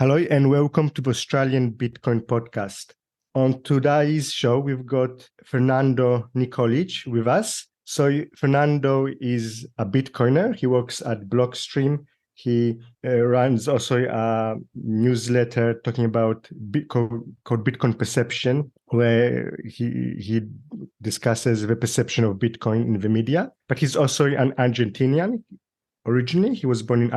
Hello and welcome to the Australian Bitcoin podcast. On today's show, we've got Fernando Nikolić with us. So Fernando is a Bitcoiner. He works at Blockstream. He runs also a newsletter talking about called Bitcoin Perception, where he discusses the perception of Bitcoin in the media. But he's also an Argentinian. Originally, he was born in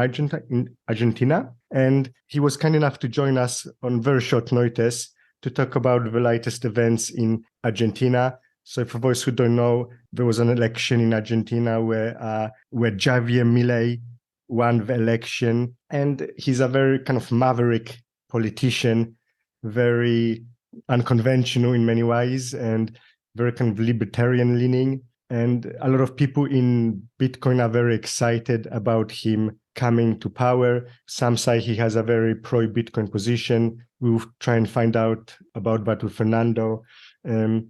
Argentina, and he was kind enough to join us on very short notice to talk about the latest events in Argentina. So for those who don't know, there was an election in Argentina where Javier Milei won the election, and he's a very kind of maverick politician, very unconventional in many ways, and very kind of libertarian leaning. And a lot of people in Bitcoin are very excited about him coming to power. Some say he has a very pro-Bitcoin position. We'll try and find out about that with Fernando. So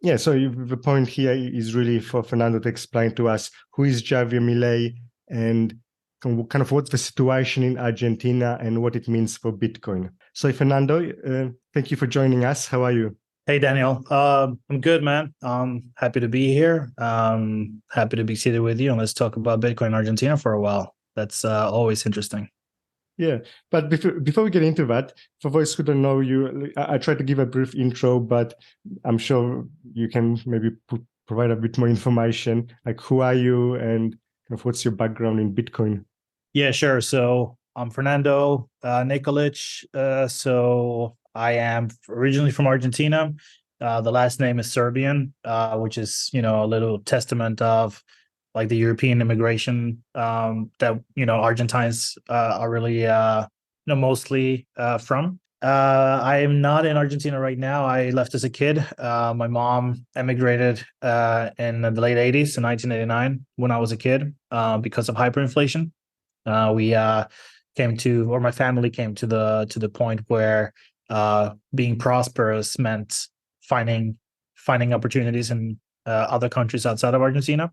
the point here is really for Fernando to explain to us who is Javier Milei and kind of what's the situation in Argentina and what it means for Bitcoin. So Fernando, thank you for joining us. How are you? Hey, Daniel. I'm good, man. Happy to be here. Happy to be seated with you, and let's talk about Bitcoin in Argentina for a while. That's always interesting. Yeah, but before we get into that, for those who don't know you, I tried to give a brief intro, but I'm sure you can maybe provide a bit more information, like who are you and kind of what's your background in Bitcoin? Yeah, sure. So I'm Fernando Nikolić. So I am originally from Argentina. The last name is Serbian, which is, a little testament of like the European immigration that, Argentines are really, mostly from. I am not in Argentina right now. I left as a kid. My mom emigrated in the late 80s, in 1989, when I was a kid, because of hyperinflation. My family came to the point where being prosperous meant finding opportunities in other countries outside of Argentina.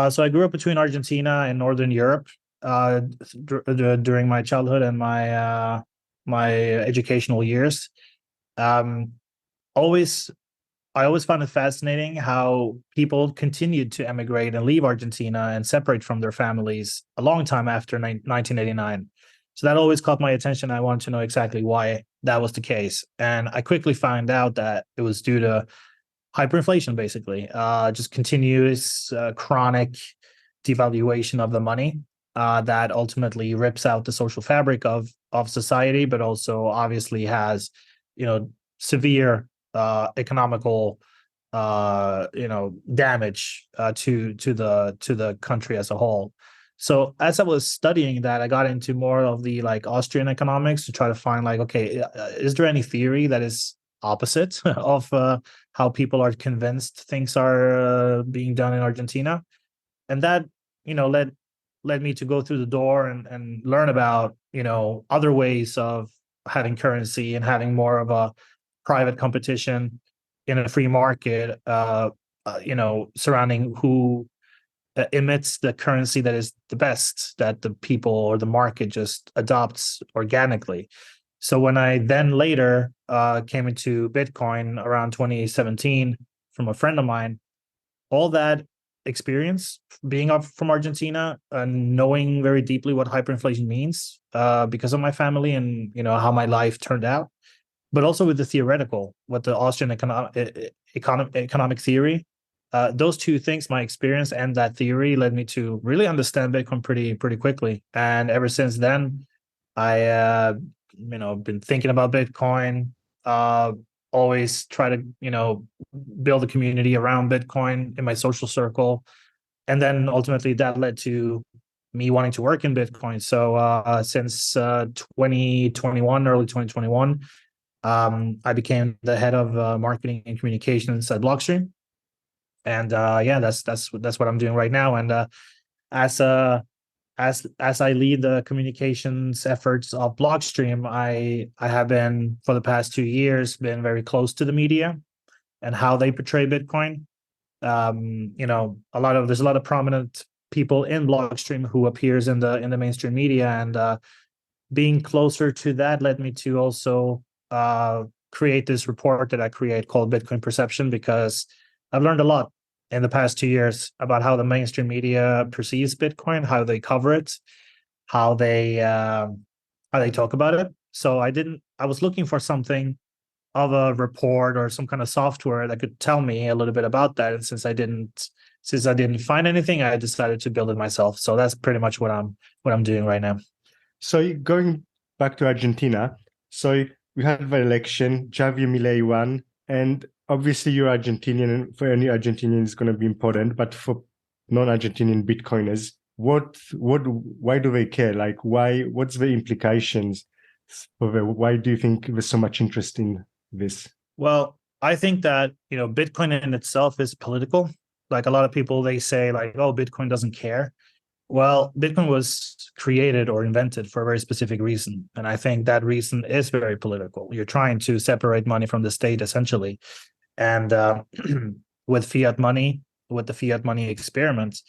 So I grew up between Argentina and Northern Europe during my childhood and my educational years. I always found it fascinating how people continued to emigrate and leave Argentina and separate from their families a long time after 1989. So that always caught my attention. I wanted to know exactly why that was the case. And I quickly found out that it was due to hyperinflation, basically, just continuous chronic devaluation of the money that ultimately rips out the social fabric of society, but also obviously has, severe economical damage to the country as a whole. So as I was studying that, I got into more of the like Austrian economics to try to find like, okay, is there any theory that is opposite of how people are convinced things are being done in Argentina? And that led me to go through the door and learn about other ways of having currency and having more of a private competition in a free market, surrounding who emits the currency that is the best, that the people or the market just adopts organically. So when I then later came into Bitcoin around 2017 from a friend of mine, all that experience being up from Argentina and knowing very deeply what hyperinflation means because of my family and how my life turned out, but also with the theoretical, what the Austrian economic theory, those two things, my experience and that theory, led me to really understand Bitcoin pretty quickly. And ever since then, I been thinking about Bitcoin. Always try to build a community around Bitcoin in my social circle, and then ultimately that led to me wanting to work in Bitcoin. So since 2021, early 2021. I became the head of marketing and communications at Blockstream, and that's what I'm doing right now. And as I lead the communications efforts of Blockstream, I have been for the past 2 years been very close to the media and how they portray Bitcoin. There's a lot of prominent people in Blockstream who appears in the mainstream media, and being closer to that led me to also create this report that I create called Bitcoin Perception, because I've learned a lot in the past 2 years about how the mainstream media perceives Bitcoin, how they cover it, how they talk about it. So I was looking for something of a report or some kind of software that could tell me a little bit about that. And since I didn't find anything, I decided to build it myself. So that's pretty much what I'm doing right now. So going back to Argentina, so we had the election, Javier Milei won, and obviously you're Argentinian, and for any Argentinian it's going to be important, but for non-Argentinian Bitcoiners, why do they care? Like, what's the implications why do you think there's so much interest in this? Well, I think that, Bitcoin in itself is political. Like a lot of people, they say like, oh, Bitcoin doesn't care. Well, Bitcoin was created or invented for a very specific reason. And I think that reason is very political. You're trying to separate money from the state, essentially. And with the fiat money experiment,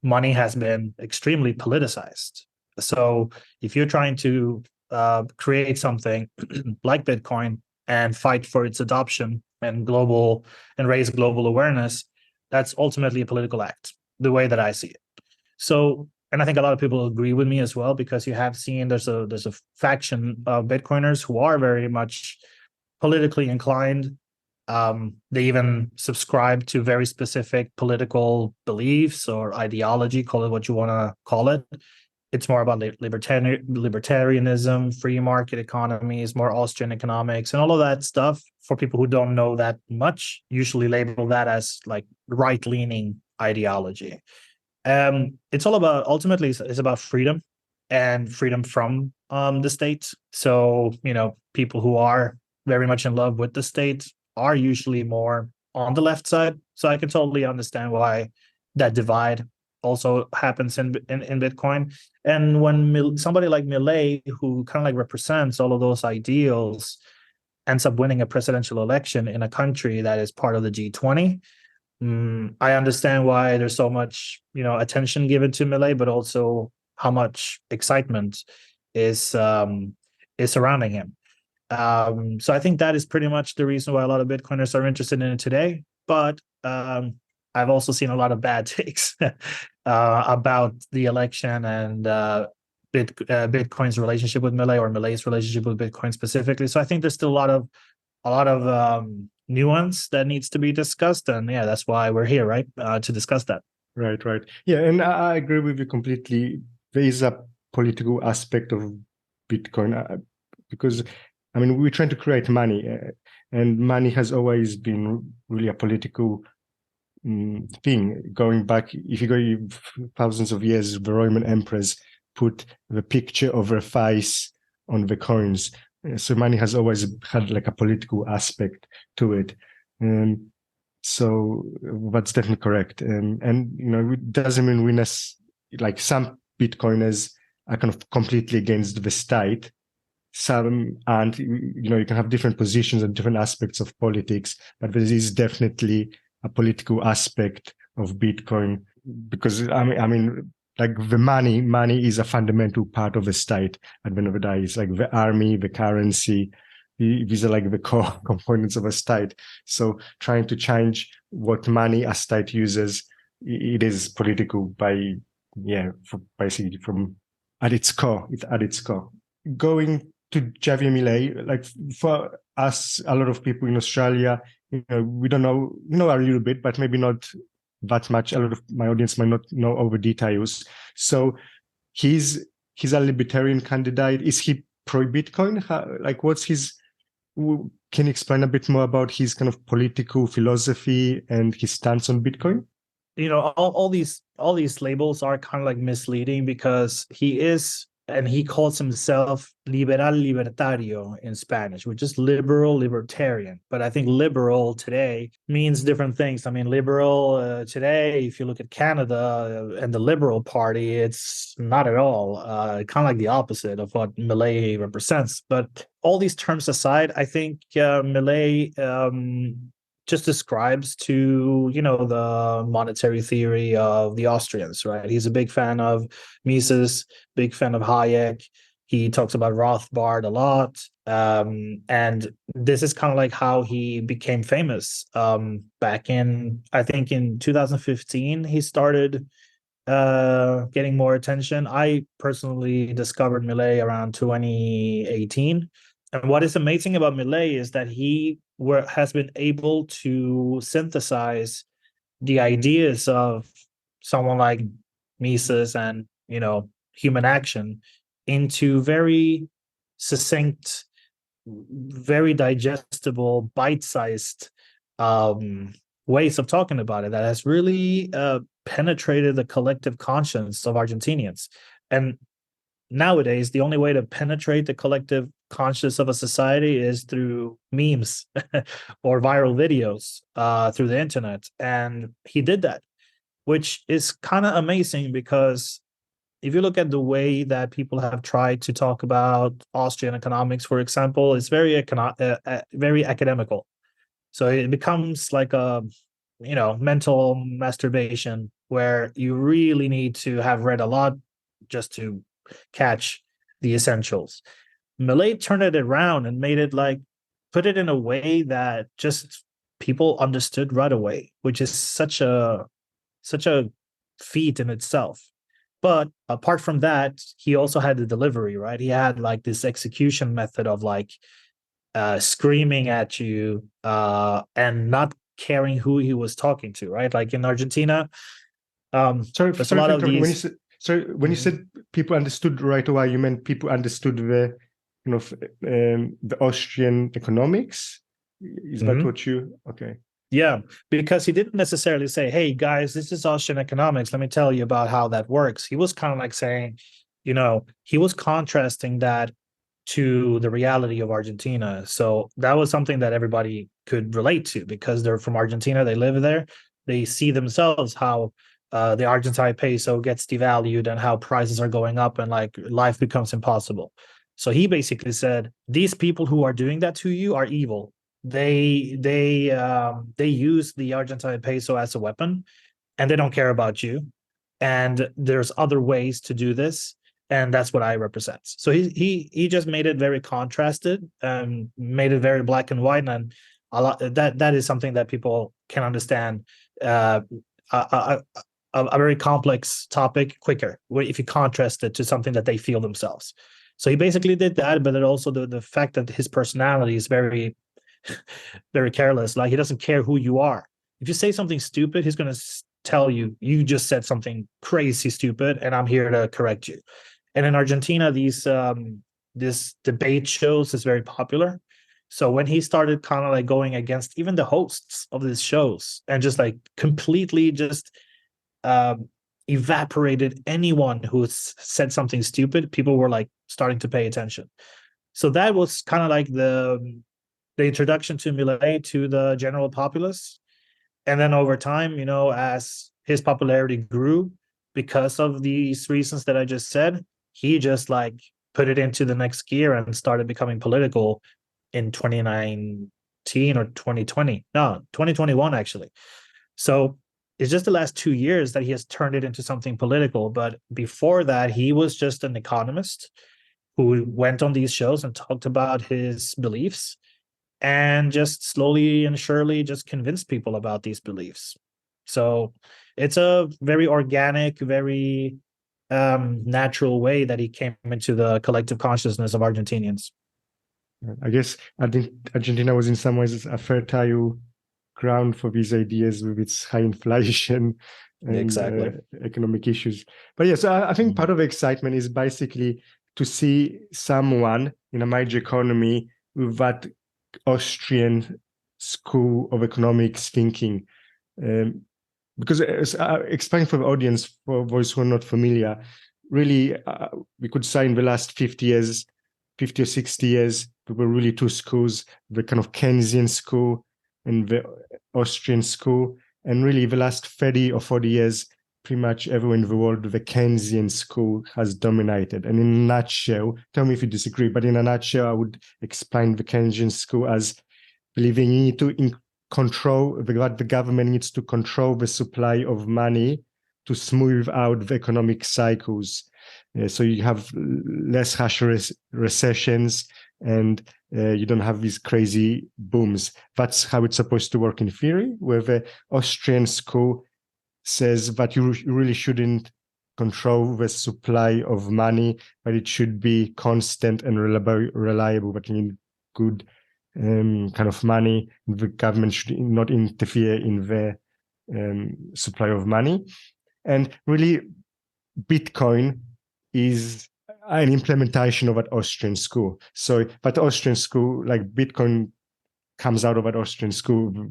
money has been extremely politicized. So if you're trying to create something like Bitcoin and fight for its adoption and raise global awareness, that's ultimately a political act, the way that I see it. So, and I think a lot of people agree with me as well, because you have seen there's a faction of Bitcoiners who are very much politically inclined. They even subscribe to very specific political beliefs or ideology, call it what you want to call it. It's more about libertarianism, free market economies, more Austrian economics, and all of that stuff. For people who don't know that much, usually label that as like right-leaning ideology. It's all about, ultimately, it's about freedom and freedom from the state. So, people who are very much in love with the state are usually more on the left side. So I can totally understand why that divide also happens in Bitcoin. And when somebody like Milei, who kind of like represents all of those ideals, ends up winning a presidential election in a country that is part of the G20, I understand why there's so much, attention given to Milei, but also how much excitement is surrounding him. So I think that is pretty much the reason why a lot of Bitcoiners are interested in it today. But I've also seen a lot of bad takes about the election and Bitcoin's relationship with Milei, or Milei's relationship with Bitcoin specifically. So I think there's still a lot of nuance that needs to be discussed, and yeah, that's why we're here, right, to discuss that. Right. Yeah, and I agree with you completely. There is a political aspect of Bitcoin because, we're trying to create money, and money has always been really a political thing. Going back, if you go thousands of years, the Roman emperors put the picture of their face on the coins. So money has always had like a political aspect to it. So that's definitely correct. And it doesn't mean like some Bitcoiners are kind of completely against the state. Some aren't. You can have different positions and different aspects of politics, but there is definitely a political aspect of Bitcoin, because like the money is a fundamental part of the state. At the end of the day, it's like the army, the currency. These are like the core components of a state. So trying to change what money a state uses, it is political basically from at its core. It's at its core. Going to Javier Milei, like for us, a lot of people in Australia, we don't know, a little bit, but maybe not that much. A lot of my audience might not know all the details. So he's a libertarian candidate. Is he pro-Bitcoin? What's his... Can you explain a bit more about his kind of political philosophy and his stance on Bitcoin? All these labels are kind of like misleading, because he calls himself liberal libertario in Spanish, which is liberal libertarian. But I think liberal today means different things. Liberal today, if you look at Canada and the Liberal Party, it's not at all kind of like the opposite of what Milei represents. But all these terms aside, I think Milei just describes to, the monetary theory of the Austrians, right? He's a big fan of Mises, big fan of Hayek. He talks about Rothbard a lot. And this is kind of like how he became famous. Back in, I think in 2015, he started getting more attention. I personally discovered Milei around 2018. And what is amazing about Milei is that he has been able to synthesize the ideas of someone like Mises and, human action into very succinct, very digestible, bite-sized ways of talking about it that has really penetrated the collective conscience of Argentinians. And nowadays, the only way to penetrate the collective conscience of a society is through memes or viral videos through the internet. And he did that, which is kind of amazing because if you look at the way that people have tried to talk about Austrian economics, for example, it's very very academical. So it becomes like a mental masturbation where you really need to have read a lot just to catch the essentials. Milei turned it around and made it put it in a way that just people understood right away, which is such a feat in itself. But apart from that, he also had the delivery, right? He had this execution method of screaming at you and not caring who he was talking to, right? Like in Argentina, there's a lot of these. When you said people understood right away, you meant people understood the the Austrian economics. Is that what you? Okay. Yeah, because he didn't necessarily say, "Hey guys, this is Austrian economics. Let me tell you about how that works." He was kind of like saying, he was contrasting that to the reality of Argentina. So that was something that everybody could relate to because they're from Argentina, they live there, they see themselves how the Argentine peso gets devalued and how prices are going up and life becomes impossible. So he basically said, these people who are doing that to you are evil. They use the Argentine peso as a weapon, and they don't care about you. And there's other ways to do this, and that's what I represent. So he just made it very contrasted, made it very black and white, and a lot that is something that people can understand. A very complex topic quicker if you contrast it to something that they feel themselves. So he basically did that, but then also the fact that his personality is very very careless. He doesn't care who you are. If you say something stupid, he's going to tell you just said something crazy stupid, and I'm here to correct you. And in Argentina, this debate shows is very popular. So when he started kind of going against even the hosts of these shows and just completely just evaporated anyone who said something stupid, people were starting to pay attention. So that was kind of the introduction to Milei to the general populace. And then over time, as his popularity grew because of these reasons that I just said, he just put it into the next gear and started becoming political in 2019 or 2020. No, 2021 actually. So it's just the last 2 years that he has turned it into something political. But before that, he was just an economist who went on these shows and talked about his beliefs and just slowly and surely just convinced people about these beliefs. So it's a very organic, very natural way that he came into the collective consciousness of Argentinians. I guess Argentina was in some ways a fertile ground for these ideas with its high inflation and economic issues. But yes, I think part of the excitement is basically to see someone in a major economy with that Austrian school of economics thinking. Because explaining for the audience, for those who are not familiar, really, we could say in the last 50 or 60 years, there were really two schools, the kind of Keynesian school and the Austrian school. And really, the last 30 or 40 years, pretty much everywhere in the world, the Keynesian school has dominated. And in a nutshell, tell me if you disagree, but in a nutshell, I would explain the Keynesian school as believing you need to that the government needs to control the supply of money to smooth out the economic cycles. So you have less harsh recessions, and you don't have these crazy booms. That's how it's supposed to work in theory, where the Austrian school says that you really shouldn't control the supply of money, but it should be constant and reliable, but you need good kind of money. The government should not interfere in the supply of money. And really, Bitcoin is an implementation of that Austrian school. So, but Austrian school, like Bitcoin comes out of that Austrian school.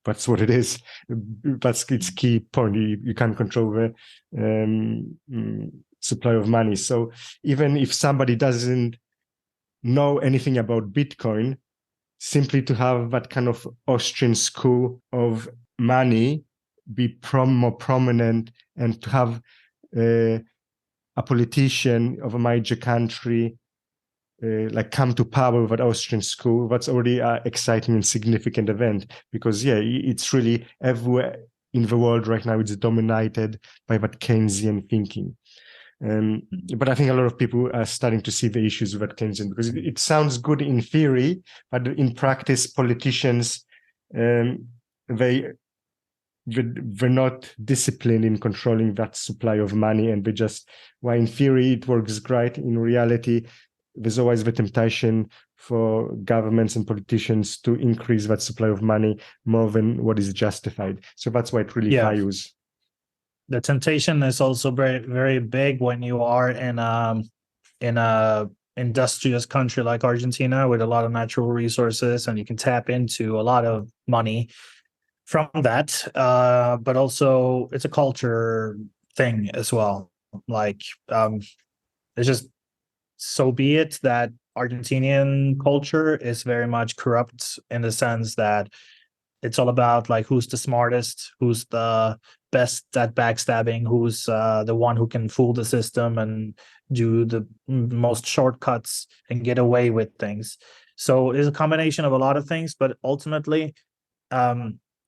That's what it is. That's its key point. You can't control the supply of money. So even if somebody doesn't know anything about Bitcoin, simply to have that kind of Austrian school of money be more prominent, and to have a politician of a major country like come to power with an Austrian school, that's already an exciting and significant event, because it's really everywhere in the world right now, it's dominated by that Keynesian thinking. But I think a lot of people are starting to see the issues with that Keynesian, because it sounds good in theory, but in practice, politicians, they're not disciplined in controlling that supply of money, and while in theory it works great, in reality, there's always the temptation for governments and politicians to increase that supply of money more than what is justified. So that's why it really fails. The temptation is also very, very big when you are in a industrious country like Argentina with a lot of natural resources, and you can tap into a lot of money from that. But also it's a culture thing as well. Like it's just, so be it that Argentinian culture is very much corrupt in the sense that it's all about like who's the smartest, who's the best at backstabbing, who's the one who can fool the system and do the most shortcuts and get away with things. So it's a combination of a lot of things, but ultimately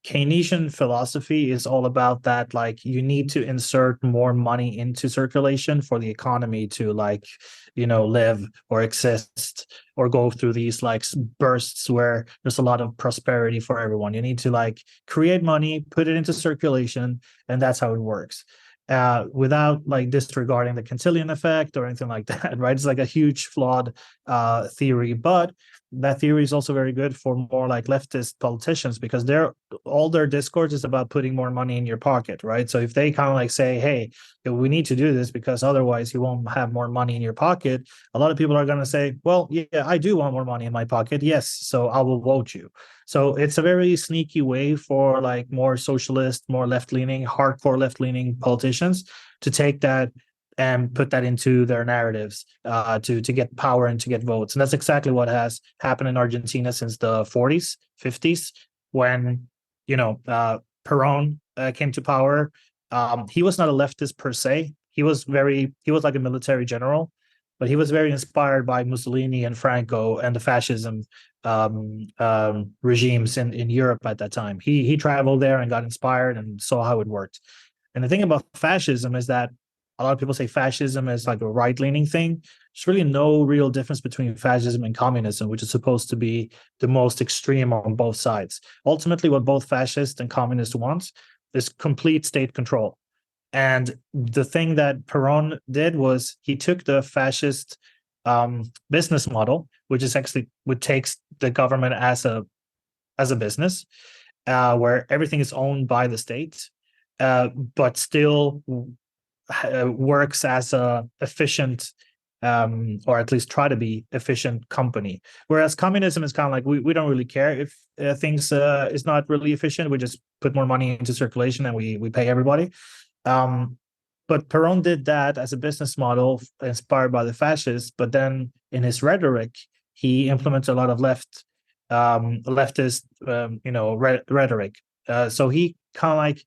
Keynesian philosophy is all about that, like you need to insert more money into circulation for the economy to live or exist or go through these like bursts where there's a lot of prosperity for everyone. You need to create money, put it into circulation, and that's how it works. Without disregarding the Cantillon effect or anything like that, right? It's like a huge flawed theory, but that theory is also very good for more leftist politicians, because all their discourse is about putting more money in your pocket, right? So if they kind of say, hey, we need to do this because otherwise you won't have more money in your pocket, a lot of people are going to say, well, yeah, I do want more money in my pocket, yes, so I will vote you. So it's a very sneaky way for more socialist, more left-leaning, hardcore left-leaning politicians to take that and put that into their narratives to get power and to get votes. And that's exactly what has happened in Argentina since the 40s, 50s, when, Peron came to power. He was not a leftist per se. He was like a military general, but he was very inspired by Mussolini and Franco and the fascism regimes in Europe at that time. He traveled there and got inspired and saw how it worked. And the thing about fascism is that a lot of people say fascism is like a right-leaning thing. There's really no real difference between fascism and communism, which is supposed to be the most extreme on both sides. Ultimately, what both fascists and communists want is complete state control. And the thing that Peron did was he took the fascist business model, which is actually what takes the government as a business, where everything is owned by the state, but still works as a efficient or at least try to be efficient company. Whereas communism is kind of like we don't really care if things is not really efficient. We just put more money into circulation and we pay everybody. But Peron did that as a business model inspired by the fascists, but then in his rhetoric he implements a lot of leftist rhetoric. So he kind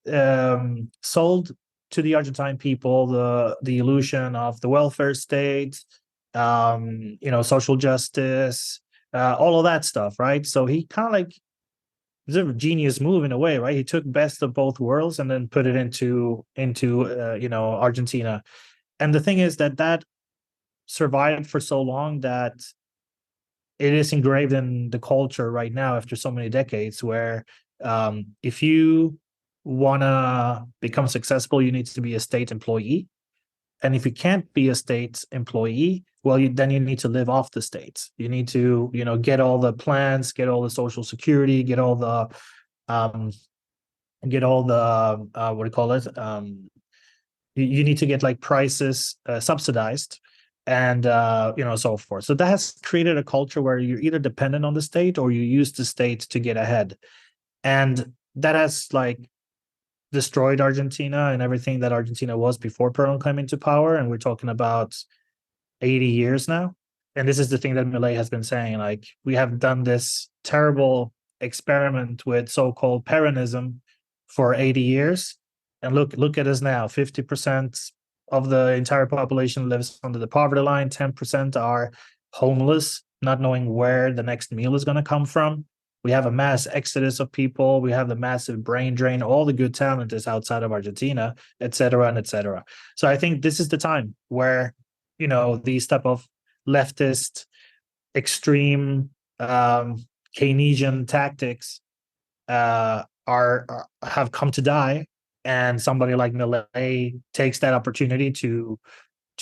of sold to the Argentine people the illusion of the welfare state, social justice, all of that stuff, right? So he kind of it's a genius move in a way, right? He took best of both worlds and then put it into Argentina. And the thing is that survived for so long that it is engraved in the culture right now after so many decades, where if you want to become successful, you need to be a state employee. And if you can't be a state employee, well, then you need to live off the state. You need to, get all the plans, get all the social security, get all the what do you call it? You need to get like prices subsidized, and so forth. So that has created a culture where you're either dependent on the state or you use the state to get ahead, and that has like destroyed Argentina and everything that Argentina was before Perón came into power. And we're talking about 80 years now. And this is the thing that Milei has been saying, like, we have done this terrible experiment with so-called Peronism for 80 years. And look at us now. 50% of the entire population lives under the poverty line. 10% are homeless, not knowing where the next meal is going to come from. We have a mass exodus of people. We have the massive brain drain. All the good talent is outside of Argentina, et cetera, and et cetera. So I think this is the time where, these type of leftist, extreme, Keynesian tactics have come to die, and somebody like Milei takes that opportunity to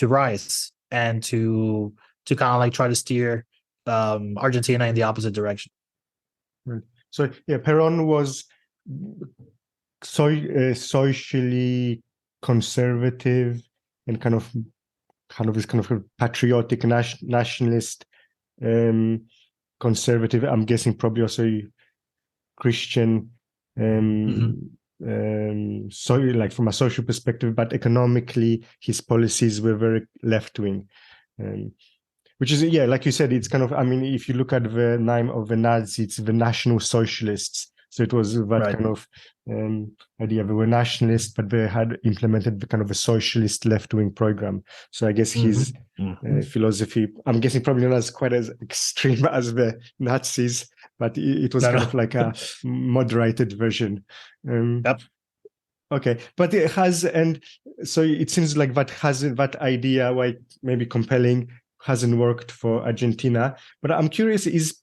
rise and to kind of like try to steer Argentina in the opposite direction. Right. So yeah, Perón was socially conservative and kind of this kind of patriotic nationalist, conservative. I'm guessing probably also Christian, so like from a social perspective, but economically his policies were very left wing. Which is, yeah, like you said, it's kind of, I mean, if you look at the name of the Nazis, it's the National Socialists. So it was that Right. kind of idea. They were nationalists, but they had implemented the kind of a socialist left-wing program. So I guess his philosophy, I'm guessing probably not as quite as extreme as the Nazis, but it was of like a moderated version. Yep. Okay, but it has, and so it seems like that idea, like maybe compelling, hasn't worked for Argentina. But I'm curious, is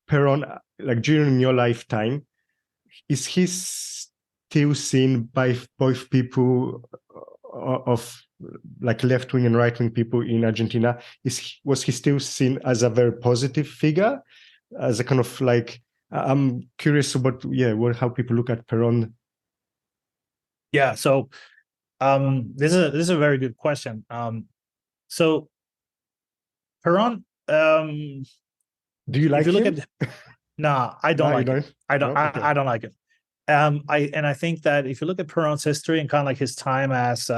Perón, like during your lifetime, is he still seen by both people of like left-wing and right-wing people in Argentina? Was he still seen as a very positive figure, as a kind of like, I'm curious about, how people look at Perón. Yeah, so this is a very good question. So Perón, do you like if you look him? No, I don't like it. I don't. No? Okay. I don't like it. I think that if you look at Perón's history and kind of like his time as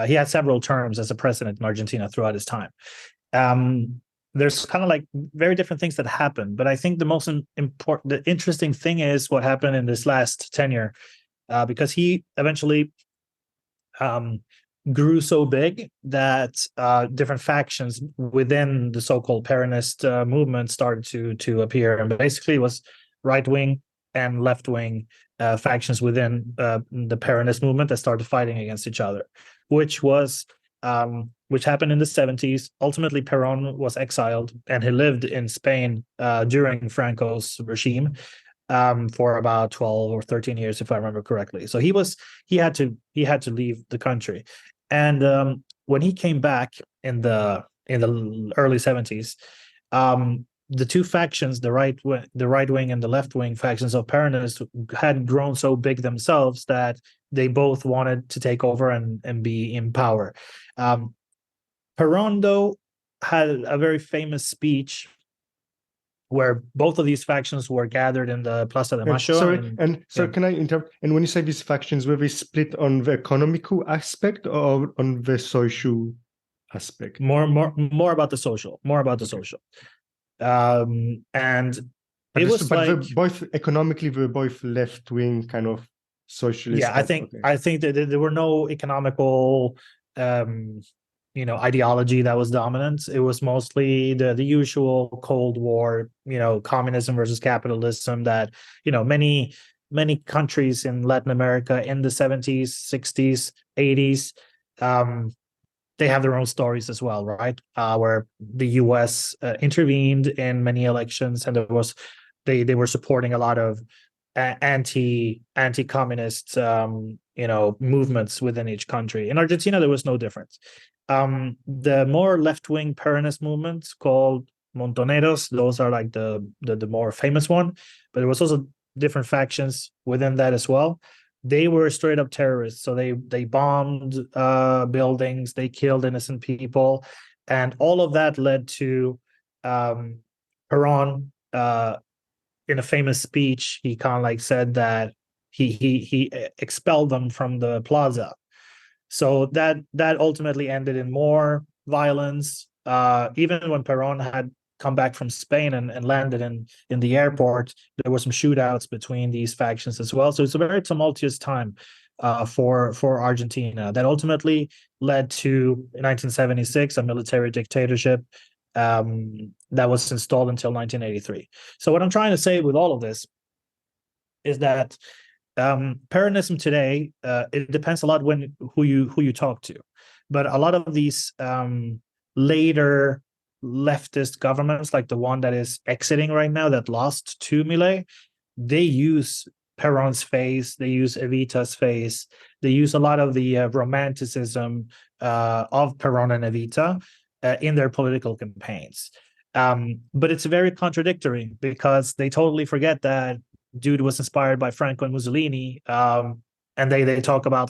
he had several terms as a president in Argentina throughout his time. There's kind of like very different things that happen, but I think the most important, the interesting thing is what happened in this last tenure, because he eventually grew so big that different factions within the so-called Peronist movement started to appear, and basically it was right-wing and left-wing factions within the Peronist movement that started fighting against each other, which happened in the 70s. Ultimately, Perón was exiled, and he lived in Spain during Franco's regime for about 12 or 13 years, if I remember correctly. So he had to leave the country. And when he came back in the early 70s, the two factions, the right wing and the left wing factions of Peronists, had grown so big themselves that they both wanted to take over and be in power. Perón, though, had a very famous speech where both of these factions were gathered in the Plaza de Mayo. Can I interrupt? And when you say these factions, were they split on the economical aspect or on the social aspect? More about the social. And it was both economically, they were both left wing kind of socialist. Yeah, I think that there were no economical ideology that was dominant. It was mostly the usual Cold War, communism versus capitalism that, many countries in Latin America in the 70s, 60s, 80s, they have their own stories as well, right? Where the US intervened in many elections, and they were supporting a lot of anti-communist movements within each country. In Argentina, there was no difference. The more left-wing Peronist movements called Montoneros, those are like the more famous one, but there was also different factions within that as well. They were straight up terrorists. So they bombed buildings, they killed innocent people, and all of that led to Peron. In a famous speech, he kind of like said that he expelled them from the plaza. So that ultimately ended in more violence. Even when Peron had come back from Spain and landed in the airport, there were some shootouts between these factions as well. So it's a very tumultuous time for Argentina that ultimately led to, in 1976, a military dictatorship that was installed until 1983. So what I'm trying to say with all of this is that Peronism today, it depends a lot who you talk to, but a lot of these later leftist governments, like the one that is exiting right now, that lost to Milei, they use Peron's face, they use Evita's face, they use a lot of the romanticism of Peron and Evita in their political campaigns. But it's very contradictory because they totally forget that dude was inspired by Franco and Mussolini, and they talk about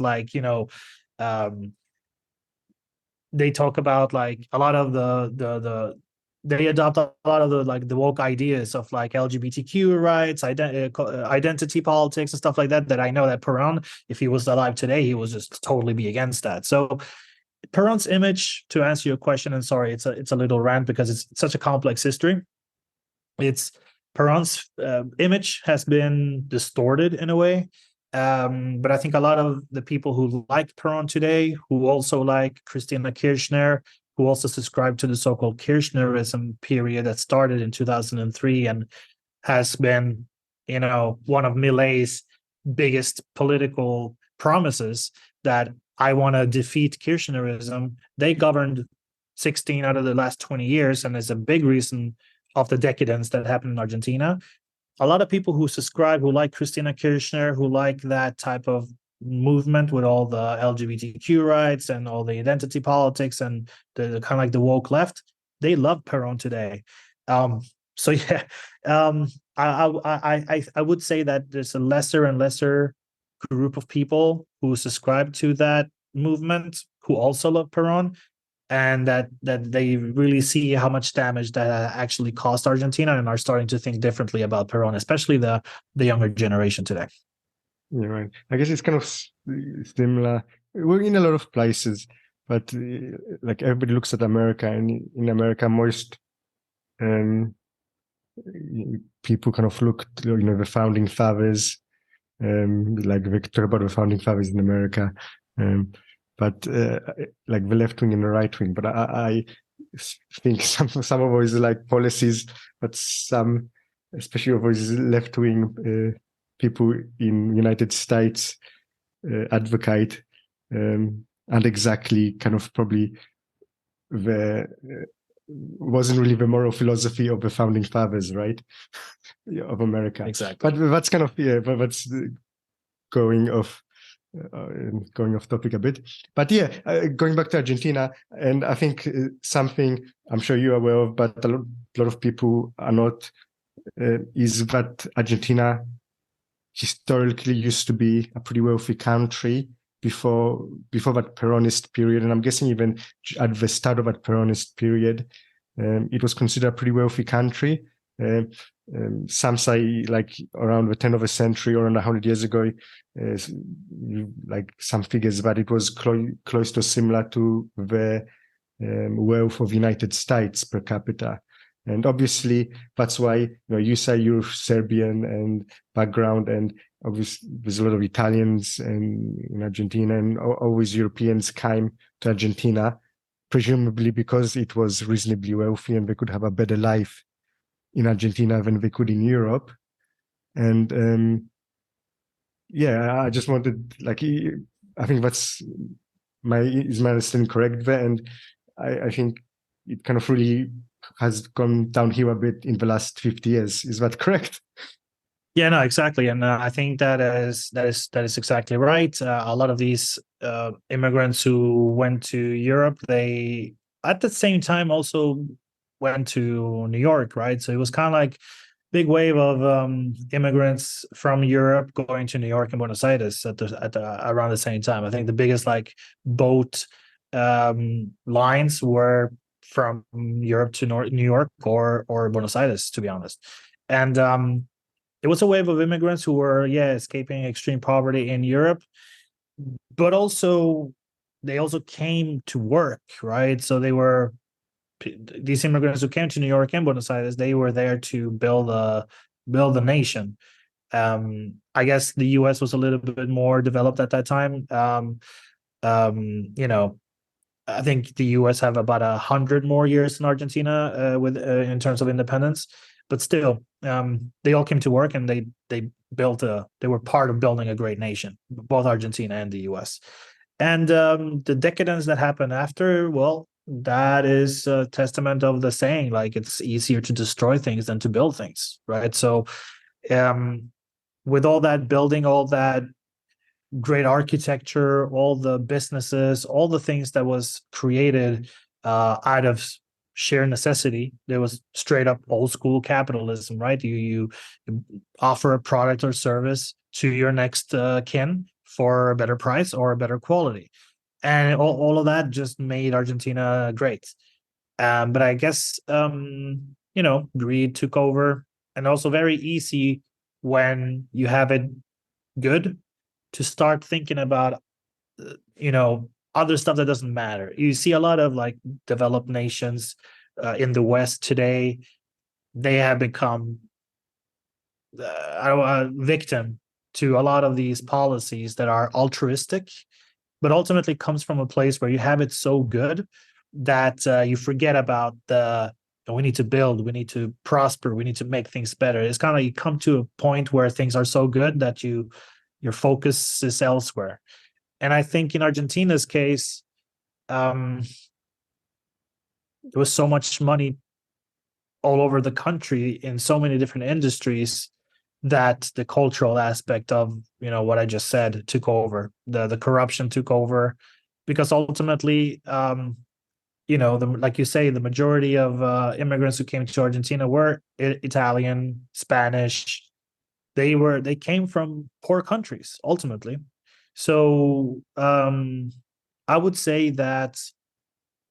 they talk about like a lot of the they adopt a lot of the woke ideas of like LGBTQ rights, identity politics and stuff like that. That I know that Peron, if he was alive today, he would just totally be against that. So Peron's image, to answer your question, and sorry, it's a little rant because it's such a complex history. It's Peron's image has been distorted in a way. But I think a lot of the people who like Peron today, who also like Christina Kirchner, who also subscribe to the so-called Kirchnerism period that started in 2003 and has been, one of Milei's biggest political promises, that I want to defeat Kirchnerism. They governed 16 out of the last 20 years, and is a big reason of the decadence that happened in Argentina. A lot of people who subscribe, who like Christina Kirchner, who like that type of movement with all the LGBTQ rights and all the identity politics and the kind of like the woke left, they love Peron today. So yeah, I would say that there's a lesser and lesser group of people who subscribe to that movement who also love Peron, and that they really see how much damage that actually caused Argentina and are starting to think differently about Peron, especially the younger generation today. Yeah, right. I guess it's kind of similar. We're in a lot of places, but like everybody looks at America, and in America, most people kind of look, the founding fathers, like we talk about the founding fathers in America, but like the left wing and the right wing. But I think some of those like policies, but some, especially of those left wing people in United States advocate, and exactly kind of probably wasn't really the moral philosophy of the founding fathers, right, of America. Exactly. But that's kind of but that's going off topic a bit. But yeah, going back to Argentina, and I think something I'm sure you're aware of, but a lot of people are not, is that Argentina historically used to be a pretty wealthy country before that Peronist period, and I'm guessing even at the start of that Peronist period, it was considered a pretty wealthy country. Some say like around the turn of a century or around 100 years ago, like some figures that it was close to similar to the wealth of United States per capita. And obviously, that's why you say you're Serbian and background, and obviously there's a lot of Italians and in Argentina, and always Europeans came to Argentina presumably because it was reasonably wealthy and they could have a better life in Argentina than they could in Europe. And I just wanted, like, I think that's my understanding correct there? And I think it kind of really has gone downhill a bit in the last 50 years. Is that correct? Yeah, no, exactly, and I think that is exactly right. A lot of these immigrants who went to Europe, they at the same time also went to New York, right? So it was kind of like big wave of immigrants from Europe going to New York and Buenos Aires around the same time. I think the biggest like boat lines were from Europe to New York or Buenos Aires, to be honest, and it was a wave of immigrants who were, escaping extreme poverty in Europe, but also they also came to work, right? So these immigrants who came to New York and Buenos Aires, they were there to build a nation. I guess the U.S. was a little bit more developed at that time. I think the U.S. have about 100 more years than Argentina in terms of independence, but still, they all came to work and they were part of building a great nation, both Argentina and the U.S. And the decadence that happened after, well, that is a testament of the saying, like, it's easier to destroy things than to build things, right? So with all that building, all that great architecture, all the businesses, all the things that was created out of sheer necessity, there was straight up old school capitalism, right? You offer a product or service to your next kin for a better price or a better quality, and all of that just made Argentina great. But I guess greed took over, and also very easy when you have it good to start thinking about other stuff that doesn't matter. You see a lot of like developed nations in the West today, they have become a victim to a lot of these policies that are altruistic, but ultimately comes from a place where you have it so good that you forget about we need to build, we need to prosper, we need to make things better. It's kind of like you come to a point where things are so good that your focus is elsewhere. And I think in Argentina's case, there was so much money all over the country in so many different industries that the cultural aspect of what I just said took over. The corruption took over, because ultimately, like you say, the majority of immigrants who came to Argentina were Italian, Spanish. They came from poor countries ultimately. So I would say that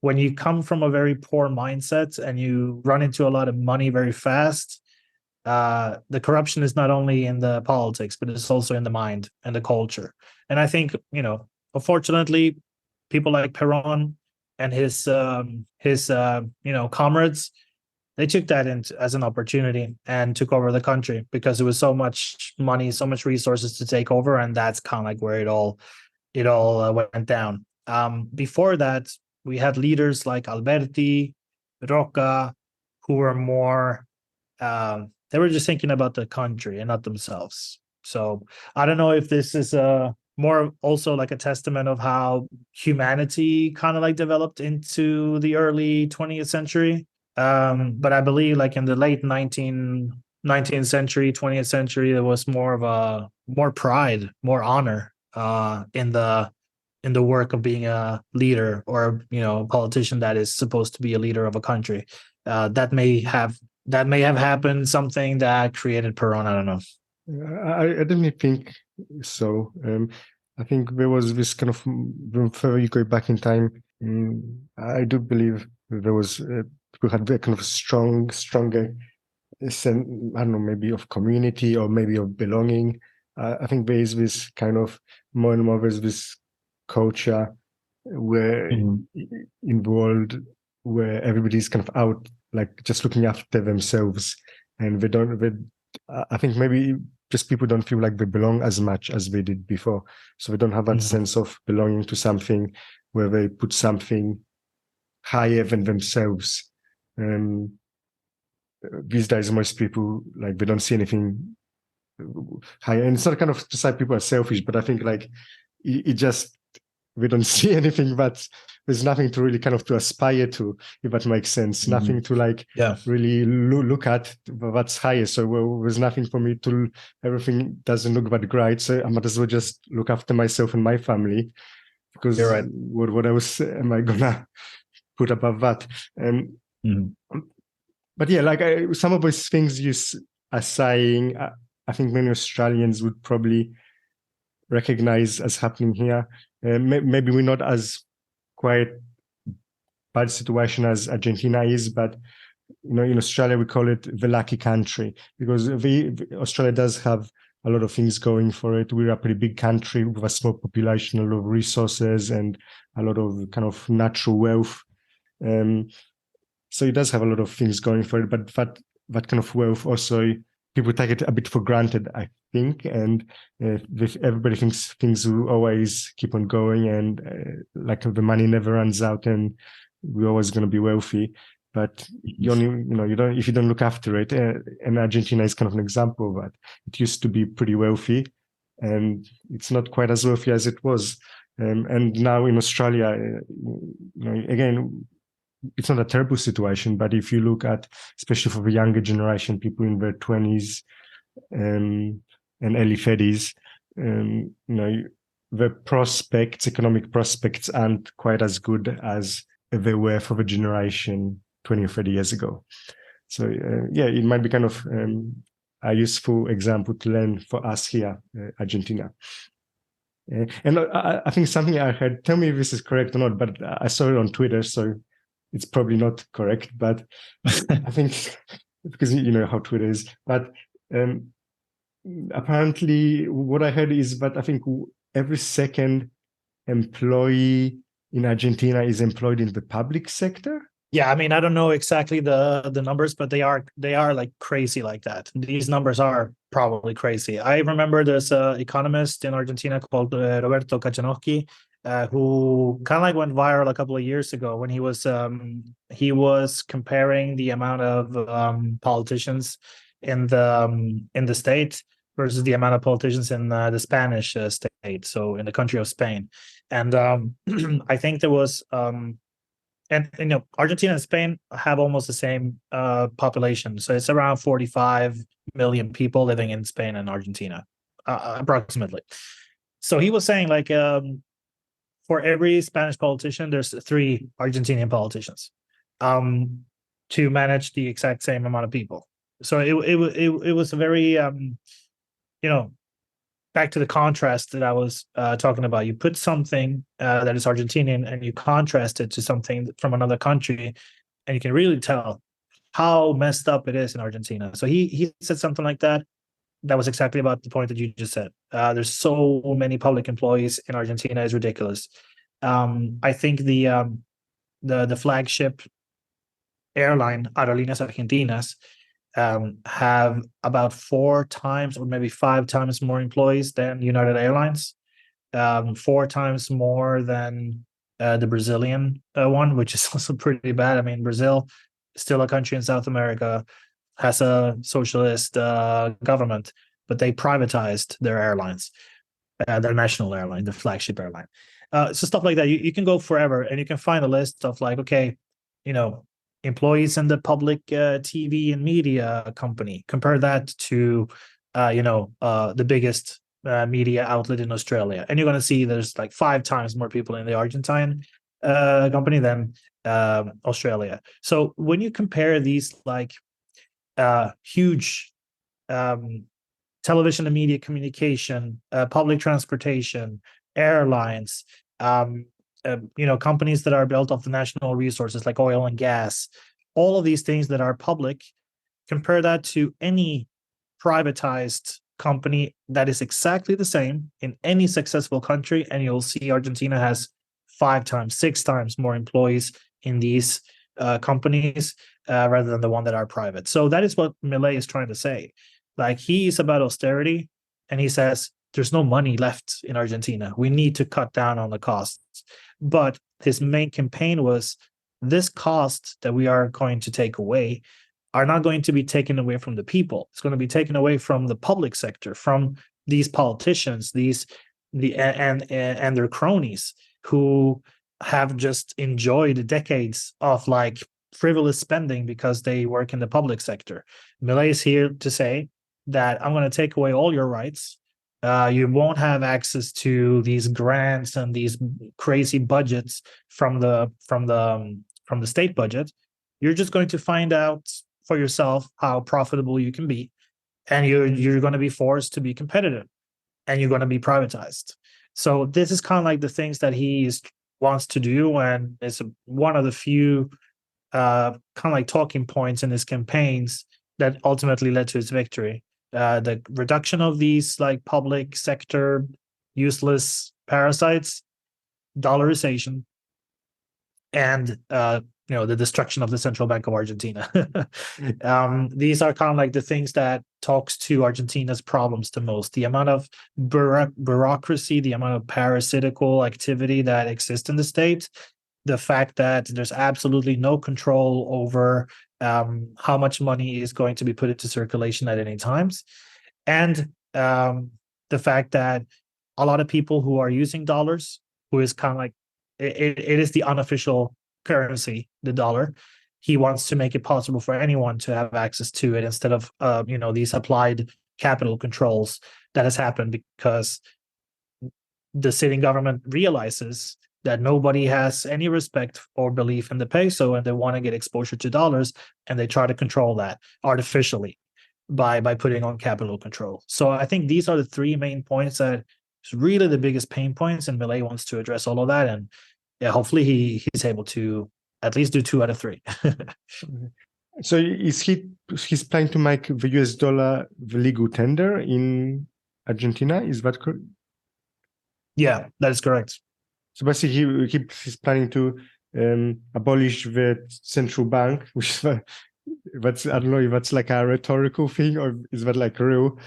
when you come from a very poor mindset and you run into a lot of money very fast, the corruption is not only in the politics, but it's also in the mind and the culture. And I think, unfortunately, people like Peron and his comrades, they took that as an opportunity and took over the country because there was so much money, so much resources to take over, and that's kind of like where it all went down. Before that, we had leaders like Alberti, Roca, who were more they were just thinking about the country and not themselves. So I don't know if this is more also like a testament of how humanity kind of like developed into the early 20th century. But I believe like in the late 19th century, 20th century, there was more pride, more honor in the work of being a leader or a politician that is supposed to be a leader of a country. That may have happened, something that created Peron. I don't know. I definitely think so. I think there was this kind of, before you go back in time, I do believe there was people had very kind of stronger sense, I don't know, maybe of community or maybe of belonging. I think there is this kind of more and more there's this culture where in the world where everybody's kind of out, like just looking after themselves, and I think maybe just people don't feel like they belong as much as they did before. So they don't have that sense of belonging to something where they put something higher than themselves. These days, most people, like, they don't see anything higher. And it's not kind of to say people are selfish, but I think, like, it just, we don't see anything, but there's nothing to really kind of to aspire to, if that makes sense. Nothing to, like, really look at what's higher. So there's nothing for me to, everything doesn't look that great. So I might as well just look after myself and my family, because You're right. what else am I gonna put above that? But yeah, like, some of those things you are saying, I think many Australians would probably recognize as happening here. Maybe we're not as quite bad situation as Argentina is, but in Australia we call it the lucky country, because Australia does have a lot of things going for it. We're a pretty big country with a small population, a lot of resources, and a lot of kind of natural wealth. So it does have a lot of things going for it, but that kind of wealth also, people take it a bit for granted, I think, and everybody thinks things will always keep on going, and like the money never runs out, and we're always going to be wealthy. But you only, you don't, if you don't look after it. And Argentina is kind of an example of that. It used to be pretty wealthy, and it's not quite as wealthy as it was. And now in Australia, again, it's not a terrible situation, but if you look at, especially for the younger generation, people in their 20s and early 30s, the economic prospects aren't quite as good as they were for the generation 20 or 30 years ago. So it might be kind of a useful example to learn for us here, Argentina. And I think something I heard, tell me if this is correct or not, but I saw it on Twitter, so it's probably not correct, but I think, because you know how Twitter is, but apparently what I heard is that I think every second employee in Argentina is employed in the public sector. Yeah, I mean, I don't know exactly the numbers, but they are like crazy like that. These numbers are probably crazy. I remember there's an economist in Argentina called Roberto Kaczynowski, who kind of like went viral a couple of years ago when he was comparing the amount of politicians in the state versus the amount of politicians in the Spanish state, so in the country of Spain. And I think there was and Argentina and Spain have almost the same population, so it's around 45 million people living in Spain and Argentina, approximately. So he was saying, like, for every Spanish politician, there's 3 Argentinian politicians to manage the exact same amount of people. So it was a very back to the contrast that I was talking about. You put something that is Argentinian and you contrast it to something from another country, and you can really tell how messed up it is in Argentina. So he said something like that. That was exactly about the point that you just said. There's so many public employees in Argentina, is ridiculous. I think the flagship airline, Aerolíneas Argentinas, have about 4 times or maybe 5 times more employees than United Airlines, 4 times more than the Brazilian one, which is also pretty bad. I mean, Brazil, still a country in South America, has a socialist government, but they privatized their airlines, their national airline, the flagship airline. So stuff like that. You can go forever, and you can find a list of, like, okay, employees in the public TV and media company. Compare that to, the biggest media outlet in Australia, and you're going to see there's like 5 times more people in the Argentine company than Australia. So when you compare these, like, huge television and media communication, public transportation, airlines, companies that are built off the national resources like oil and gas, all of these things that are public, compare that to any privatized company that is exactly the same in any successful country, and you'll see Argentina has 5 times, 6 times more employees in these companies rather than the one that are private. So that is what Milei is trying to say. Like, he's about austerity, and he says there's no money left in Argentina. We need to cut down on the costs. But his main campaign was this cost that we are going to take away are not going to be taken away from the people. It's going to be taken away from the public sector, from these politicians, and their cronies who have just enjoyed decades of like frivolous spending because they work in the public sector. Milei is here to say that I'm going to take away all your rights. You won't have access to these grants and these crazy budgets from the state budget. You're just going to find out for yourself how profitable you can be, and you're going to be forced to be competitive, and you're going to be privatized. So this is kind of like the things that wants to do, and it's one of the few kind of like talking points in his campaigns that ultimately led to his victory. The reduction of these like public sector useless parasites, dollarization, and the destruction of the Central Bank of Argentina. These are kind of like the things that talks to Argentina's problems the most. The amount of bureaucracy, the amount of parasitical activity that exists in the state, the fact that there's absolutely no control over how much money is going to be put into circulation at any times, and the fact that a lot of people who are using dollars, who is kind of like it is the unofficial currency, the dollar. He wants to make it possible for anyone to have access to it instead of these applied capital controls that has happened because the sitting government realizes that nobody has any respect or belief in the peso, and they want to get exposure to dollars, and they try to control that artificially by putting on capital control. So I think these are the three main points that is really the biggest pain points, and Milei wants to address all of that. And yeah, hopefully he's able to at least do 2 out of 3. So he's planning to make the US dollar the legal tender in Argentina? Is that correct? Yeah, that is correct. So basically, he's planning to abolish the central bank, which that's I don't know if that's like a rhetorical thing or is that like real?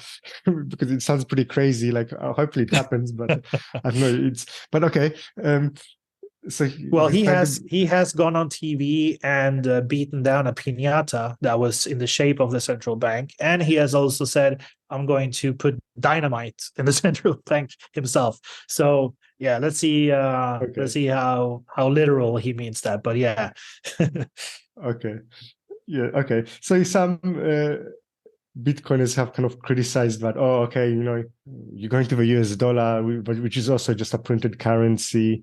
Because it sounds pretty crazy. Like hopefully it happens, but I don't know. But okay. So he has gone on TV and beaten down a piñata that was in the shape of the central bank, and he has also said, "I'm going to put dynamite in the central bank himself." So yeah, let's see. Let's see how literal he means that. But yeah. Okay. Yeah. Okay. So some Bitcoiners have kind of criticized that. Oh, okay. You're going to the US dollar, which is also just a printed currency.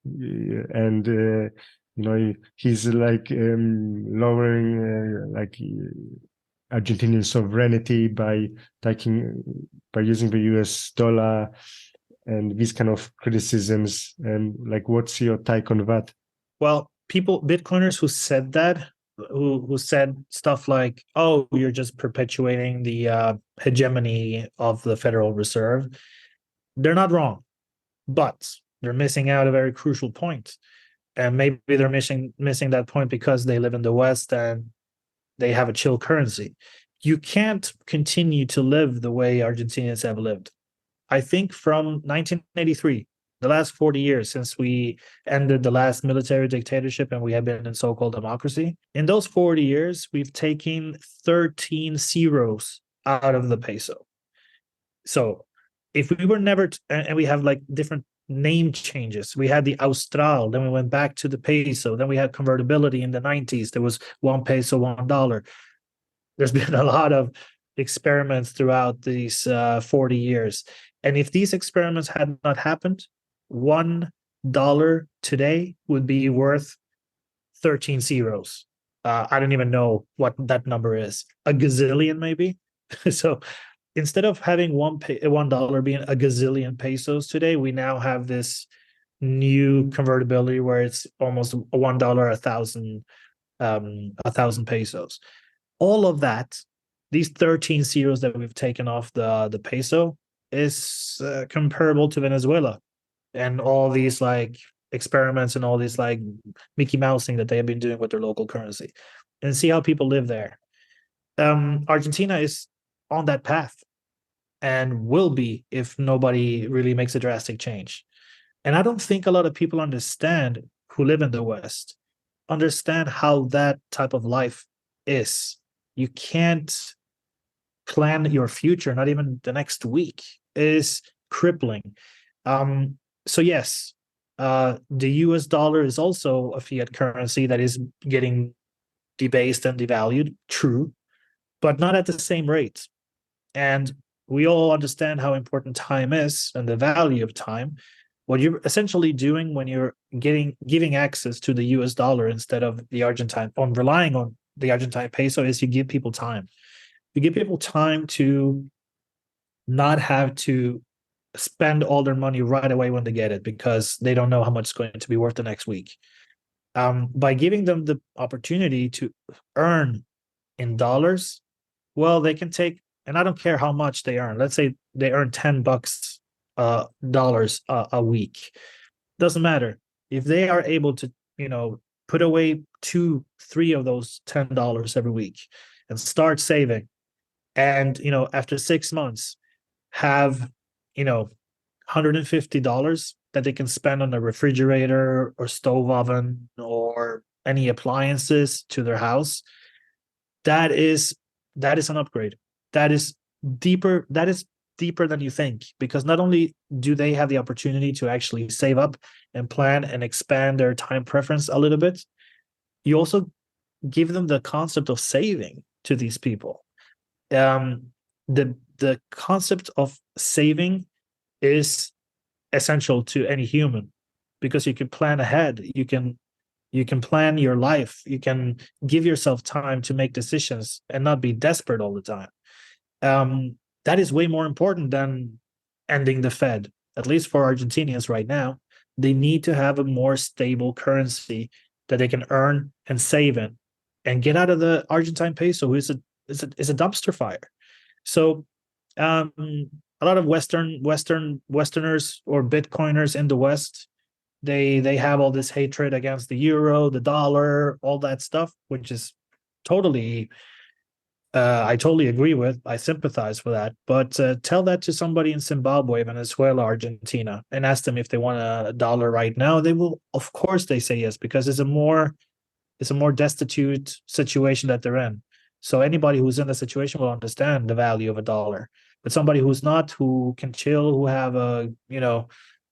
And he's like lowering Argentinian sovereignty by using the US dollar, and these kind of criticisms. And like, what's your take on that? Well, Bitcoiners who said that, who said stuff like, "Oh, you're just perpetuating the hegemony of the Federal Reserve," they're not wrong, but they're missing out a very crucial point. And maybe they're missing that point because they live in the West and they have a chill currency. You can't continue to live the way Argentinians have lived. I think from 1983, the last 40 years since we ended the last military dictatorship and we have been in so-called democracy, in those 40 years, we've taken 13 zeros out of the peso. So if we were never, and we have like different name changes. We had the Austral, then we went back to the peso, then we had convertibility in the 90s. There was 1 peso, $1. There's been a lot of experiments throughout these 40 years. And if these experiments had not happened, $1 today would be worth 13 zeros. I don't even know what that number is. A gazillion, maybe. So instead of having $1 being a gazillion pesos today, we now have this new convertibility where it's almost $1 a thousand pesos. All of that, these 13 zeros that we've taken off the peso, is comparable to Venezuela and all these like experiments and all these like Mickey Mouse thing that they have been doing with their local currency, and see how people live there. Argentina is on that path and will be if nobody really makes a drastic change. And I don't think a lot of people understand who live in the West understand how that type of life is. You can't plan your future, not even the next week. It is crippling. So yes, the US dollar is also a fiat currency that is getting debased and devalued, true, but not at the same rate. And we all understand how important time is and the value of time. What you're essentially doing when you're giving access to the US dollar instead of the Argentine, on relying on the Argentine peso, is you give people time. You give people time to not have to spend all their money right away when they get it, because they don't know how much it's going to be worth the next week. By giving them the opportunity to earn in dollars, well, they can take, and I don't care how much they earn. Let's say they earn $10 dollars a week. Doesn't matter. If they are able to, put away 2-3 of those $10 every week and start saving, and after 6 months have $150 that they can spend on a refrigerator or stove oven or any appliances to their house, that is an upgrade. That is deeper than you think, because not only do they have the opportunity to actually save up and plan and expand their time preference a little bit, you also give them the concept of saving to these people. The concept of saving is essential to any human, because you can plan ahead. You can plan your life. You can give yourself time to make decisions and not be desperate all the time. That is way more important than ending the Fed. At least for Argentinians right now, they need to have a more stable currency that they can earn and save in, and get out of the Argentine peso, is a dumpster fire. So a lot of Westerners or Bitcoiners in the West, they have all this hatred against the euro, the dollar, all that stuff, which is totally, I totally agree with. I sympathize for that. But tell that to somebody in Zimbabwe, Venezuela, Argentina, and ask them if they want a dollar right now. They will, of course, they say yes, because it's a more destitute situation that they're in. So anybody who's in the situation will understand the value of a dollar. But somebody who's not, who can chill, who have a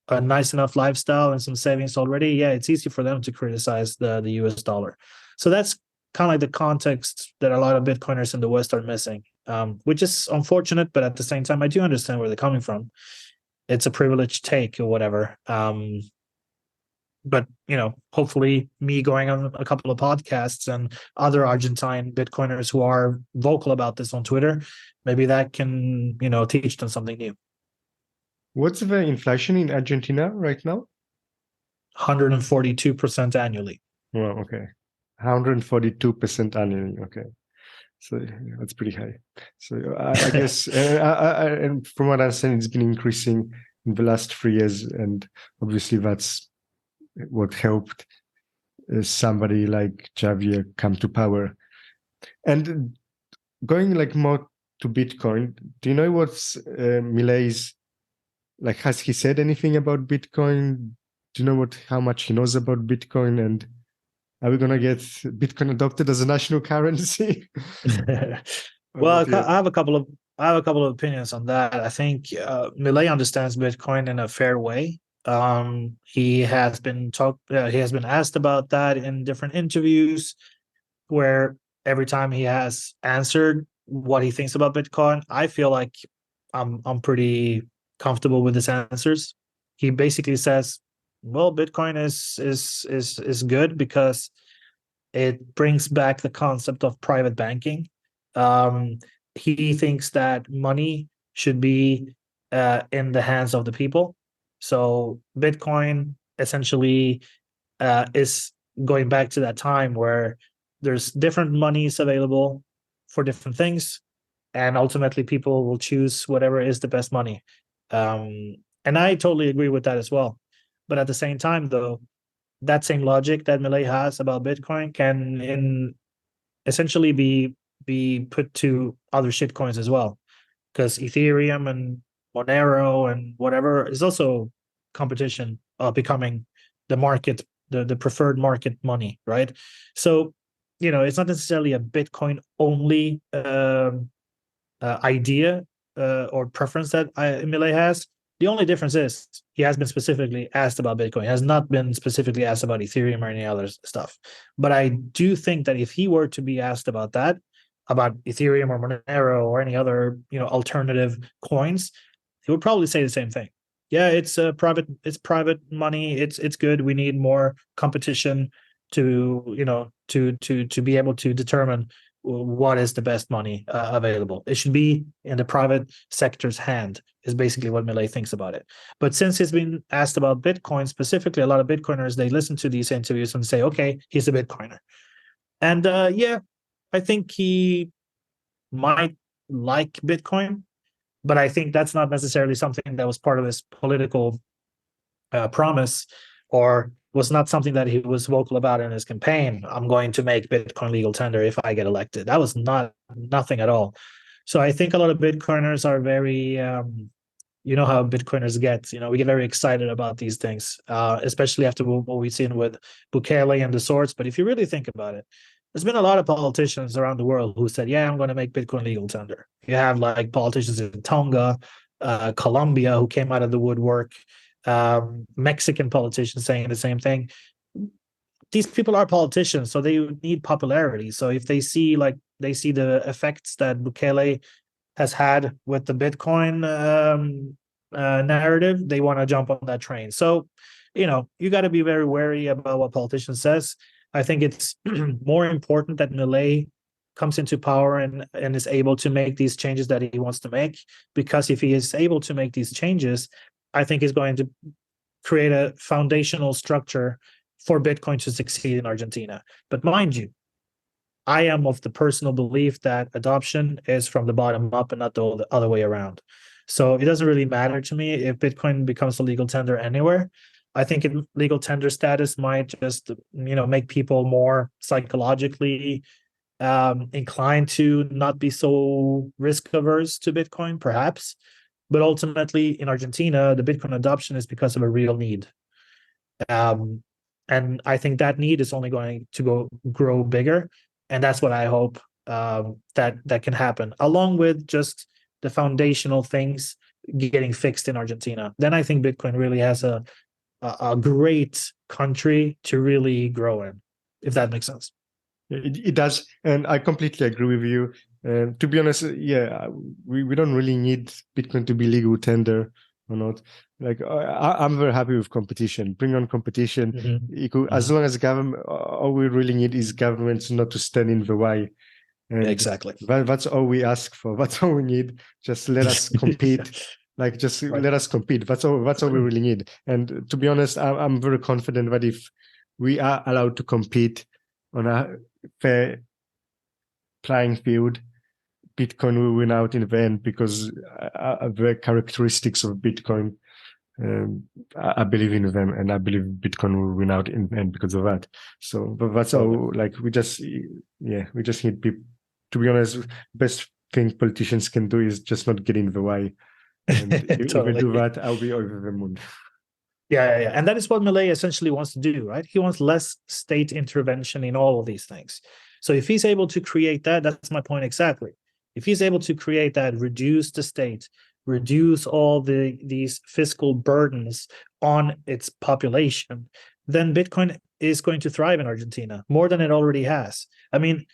nice enough lifestyle and some savings already, yeah, it's easy for them to criticize the US dollar. So that's kind of like the context that a lot of Bitcoiners in the West are missing, which is unfortunate. But at the same time, I do understand where they're coming from. It's a privileged take or whatever. But hopefully me going on a couple of podcasts and other Argentine Bitcoiners who are vocal about this on Twitter, maybe that can teach them something new. What's the inflation in Argentina right now? 142% annually. Well, okay. 142% annually. Okay. So that's pretty high. So I guess, and from what I understand, it's been increasing in the last 3 years, and obviously that's what helped somebody like Javier come to power. And going more to Bitcoin, do you know what's Milei's, has he said anything about Bitcoin? Do you know how much he knows about Bitcoin, and are we going to get Bitcoin adopted as a national currency? Well, I have a couple of opinions on that. I think Milei understands Bitcoin in a fair way. He has been asked about that in different interviews, where every time he has answered what he thinks about Bitcoin, I feel like I'm pretty comfortable with his answers. He basically says, well, Bitcoin is good because it brings back the concept of private banking. He thinks that money should be in the hands of the people. So Bitcoin essentially is going back to that time where there's different monies available for different things, and ultimately people will choose whatever is the best money. And I totally agree with that as well. But at the same time, though, that same logic that Milei has about Bitcoin can essentially be put to other shitcoins as well, because Ethereum and Monero and whatever is also competition, becoming the the preferred market money, right? So, it's not necessarily a Bitcoin only idea or preference that Milei has. The only difference is he has been specifically asked about Bitcoin. He has not been specifically asked about Ethereum or any other stuff. But I do think that if he were to be asked about that, about Ethereum or Monero or any other alternative coins, he would probably say the same thing. Yeah, it's private money. It's good. We need more competition to to be able to determine what is the best money available. It should be in the private sector's hand, is basically what Milei thinks about it. But since he's been asked about Bitcoin specifically, a lot of Bitcoiners, they listen to these interviews and say, okay, he's a Bitcoiner. And yeah, I think he might like Bitcoin, but I think that's not necessarily something that was part of his political promise, or was not something that he was vocal about in his campaign. I'm going to make Bitcoin legal tender if I get elected. That was nothing at all. So I think a lot of Bitcoiners are very, you know how Bitcoiners get. We get very excited about these things, especially after what we've seen with Bukele and the sorts. But if you really think about it, there's been a lot of politicians around the world who said, yeah, I'm going to make Bitcoin legal tender. You have like politicians in Tonga, Colombia, who came out of the woodwork, Mexican politicians saying the same thing. These people are politicians, so they need popularity. So if they see the effects that Bukele has had with the Bitcoin narrative, they want to jump on that train. So, you got to be very wary about what politicians says. I think it's more important that Milei comes into power and is able to make these changes that he wants to make, because if he is able to make these changes, I think he's going to create a foundational structure for Bitcoin to succeed in Argentina. But mind you, I am of the personal belief that adoption is from the bottom up and not the other way around. So it doesn't really matter to me if Bitcoin becomes a legal tender anywhere. I think legal tender status might just, make people more psychologically inclined to not be so risk averse to Bitcoin, perhaps. But ultimately, in Argentina, the Bitcoin adoption is because of a real need. And I think that need is only going to grow bigger. And that's what I hope that can happen, along with just the foundational things getting fixed in Argentina. Then I think Bitcoin really has a great country to really grow in, if that makes sense. It does, and I completely agree with you. To be honest, yeah, we don't really need Bitcoin to be legal tender or not. Like I'm very happy with competition. Bring on competition. Mm-hmm. As long as government, all we really need is governments not to stand in the way. And exactly. That's all we ask for. That's all we need. Just let us compete. Like just right. Let us compete. That's all we really need. And to be honest, I'm very confident that if we are allowed to compete on a fair playing field, Bitcoin will win out in the end, because the characteristics of Bitcoin, I believe in them, and I believe Bitcoin will win out in the end because of that. So, but that's all. Like we just need people. To be honest, best thing politicians can do is just not get in the way. And if we do that, I'll be over the moon. Yeah. And that is what Milei essentially wants to do, right? He wants less state intervention in all of these things. So if he's able to create that, that's my point exactly. If he's able to create that, reduce the state, reduce all these fiscal burdens on its population, then Bitcoin is going to thrive in Argentina more than it already has. I mean,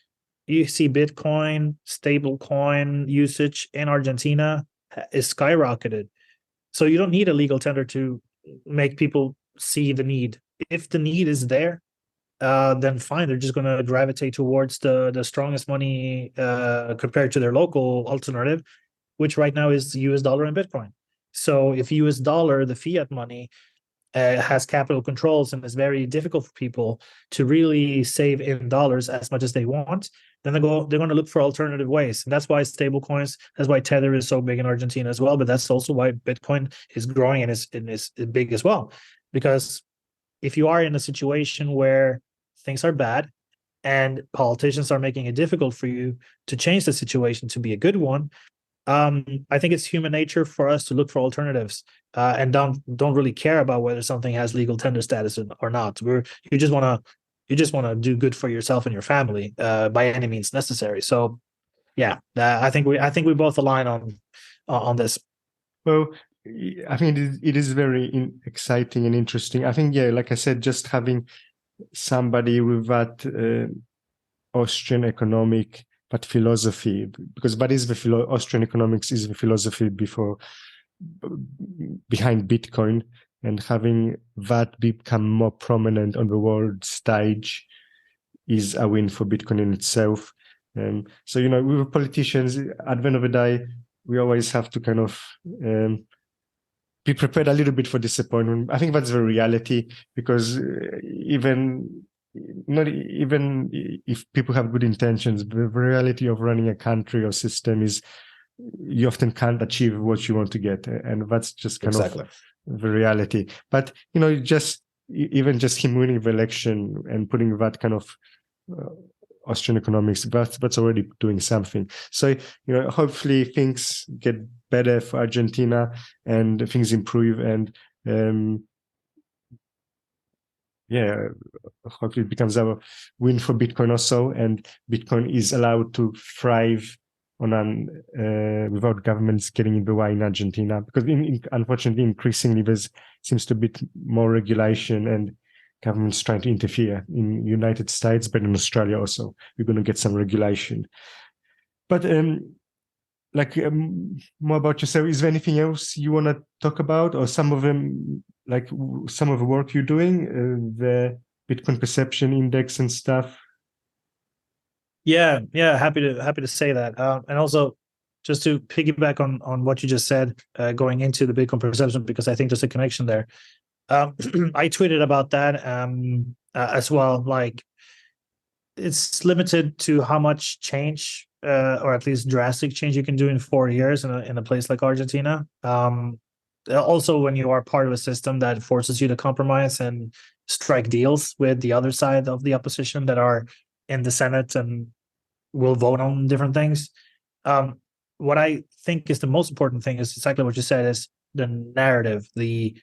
you see Bitcoin, stablecoin usage in Argentina is skyrocketed. So you don't need a legal tender to make people see the need. If the need is there, then fine, they're just going to gravitate towards the strongest money compared to their local alternative, which right now is US dollar and Bitcoin. So if US dollar, the fiat money, has capital controls and is very difficult for people to really save in dollars as much as they want, then they're going to look for alternative ways. And that's why stablecoins, that's why Tether is so big in Argentina as well. But that's also why Bitcoin is growing and is big as well. Because if you are in a situation where things are bad and politicians are making it difficult for you to change the situation to be a good one, I think it's human nature for us to look for alternatives, and don't really care about whether something has legal tender status or not. You just want to do good for yourself and your family, by any means necessary. So yeah, I think we both align on this. Well, I think it is very exciting and interesting. I think, yeah, like I said, just having somebody with that Austrian economic but philosophy, because that is the Austrian economics is the philosophy behind Bitcoin, and having that become more prominent on the world stage is a win for Bitcoin in itself. So, with politicians, at the end of the day, we always have to kind of be prepared a little bit for disappointment. I think that's the reality, because not even if people have good intentions, the reality of running a country or system is you often can't achieve what you want to get, and that's just kind of the reality. But just even just him winning the election and putting that kind of Austrian economics, that's already doing something. So hopefully things get better for Argentina and things improve, and hopefully it becomes a win for Bitcoin also, and Bitcoin is allowed to thrive without governments getting in the way in Argentina, because unfortunately increasingly there seems to be more regulation and governments trying to interfere in United States, but in Australia also we're going to get some regulation. But more about yourself, is there anything else you want to talk about, or some of them, like some of the work you're doing, the Bitcoin Perception Index and stuff? Yeah, happy to say that. And also, just to piggyback on what you just said, going into the Bitcoin Perception, because I think there's a connection there. I tweeted about that as well. Like, it's limited to how much change, or at least drastic change, you can do in 4 years in a place like Argentina. Also, when you are part of a system that forces you to compromise and strike deals with the other side of the opposition that are in the Senate and will vote on different things. What I think is the most important thing is exactly what you said, is the narrative, the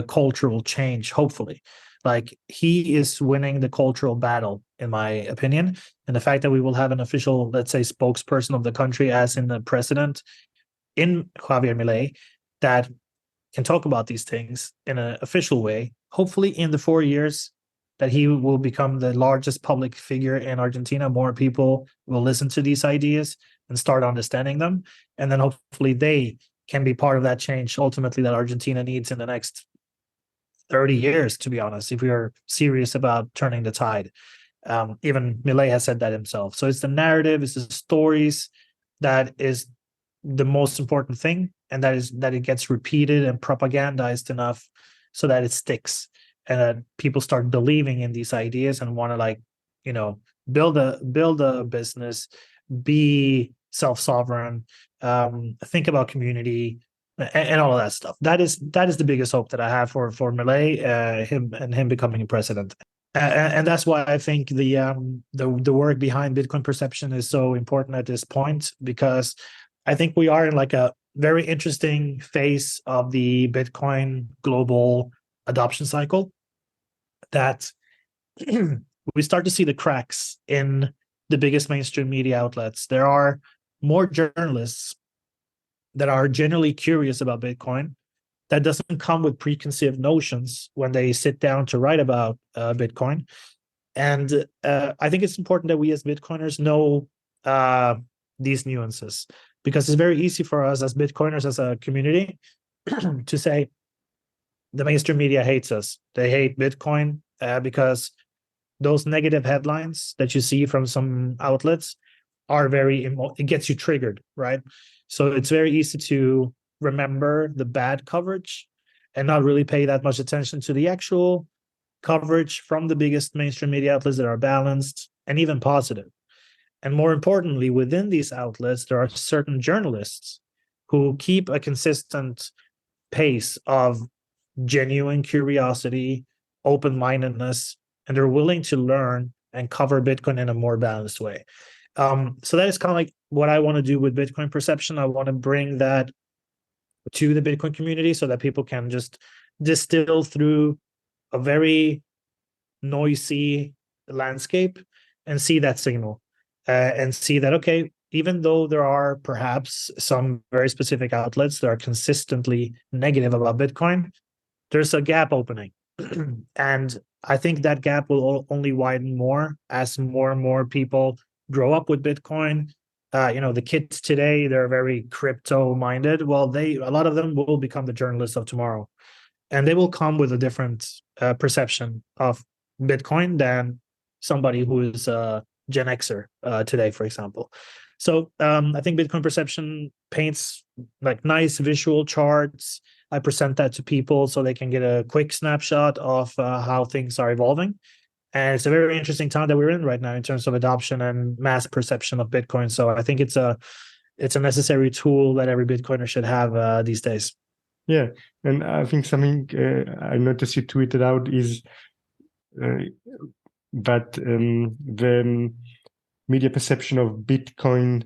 cultural change, hopefully. Like, he is winning the cultural battle, in my opinion. And the fact that we will have an official, let's say, spokesperson of the country, as in the president, in Javier Milei, that can talk about these things in an official way, hopefully in the 4 years that he will become the largest public figure in Argentina, more people will listen to these ideas and start understanding them. And then hopefully they can be part of that change ultimately that Argentina needs in the next 30 years, to be honest, if we are serious about turning the tide. Even Milei has said that himself. So it's the narrative, it's the stories that is the most important thing, and that is that it gets repeated and propagandized enough so that it sticks, and that people start believing in these ideas and want to build a business, be self-sovereign, think about community, and all of that stuff. That is the biggest hope that I have for Milei, him becoming president. And that's why I think the work behind Bitcoin Perception is so important at this point, because I think we are in like a very interesting phase of the Bitcoin global adoption cycle, that we start to see the cracks in the biggest mainstream media outlets. There are more journalists that are genuinely curious about Bitcoin, that doesn't come with preconceived notions when they sit down to write about Bitcoin. And I think it's important that we as Bitcoiners know these nuances, because it's very easy for us as Bitcoiners, as a community, to say the mainstream media hates us. They hate Bitcoin because those negative headlines that you see from some outlets are it gets you triggered, right? So it's very easy to remember the bad coverage and not really pay that much attention to the actual coverage from the biggest mainstream media outlets that are balanced and even positive. And more importantly, within these outlets, there are certain journalists who keep a consistent pace of genuine curiosity, open-mindedness, and they're willing to learn and cover Bitcoin in a more balanced way. So that is kind of like what I want to do with Bitcoin perception. I want to bring that to the Bitcoin community so that people can just distill through a very noisy landscape and see that signal, and see that, okay, even though there are perhaps some very specific outlets that are consistently negative about Bitcoin, there's a gap opening. And I think that gap will only widen more as more and more people grow up with Bitcoin. The kids today, they're very crypto minded. Well, a lot of them will become the journalists of tomorrow, and they will come with a different perception of Bitcoin than somebody who is a Gen Xer today, for example. So I think Bitcoin perception paints like nice visual charts. I present that to people so they can get a quick snapshot of how things are evolving. And it's a very interesting time that we're in right now in terms of adoption and mass perception of Bitcoin. So I think it's a necessary tool that every Bitcoiner should have these days. Yeah, and I think something I noticed you tweeted out is that the media perception of Bitcoin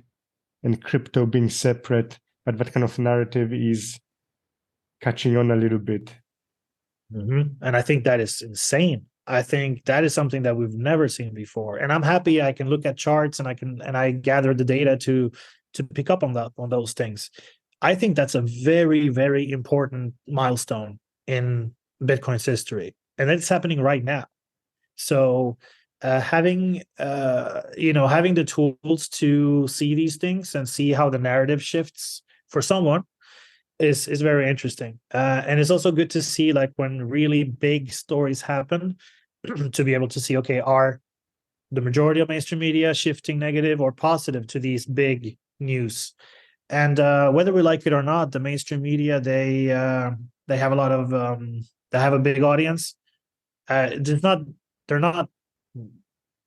and crypto being separate, but that kind of narrative is catching on a little bit. Mm-hmm. And I think that is insane. I think that is something that we've never seen before. And I'm happy I can look at charts and I gather the data to pick up on those things. I think that's a very, very important milestone in Bitcoin's history, and it's happening right now. So having the tools to see these things and see how the narrative shifts for someone is very interesting. And it's also good to see, like, when really big stories happen, to be able to see, okay, are the majority of mainstream media shifting negative or positive to these big news? And whether we like it or not, the mainstream media, they have a lot of they have a big audience. They're not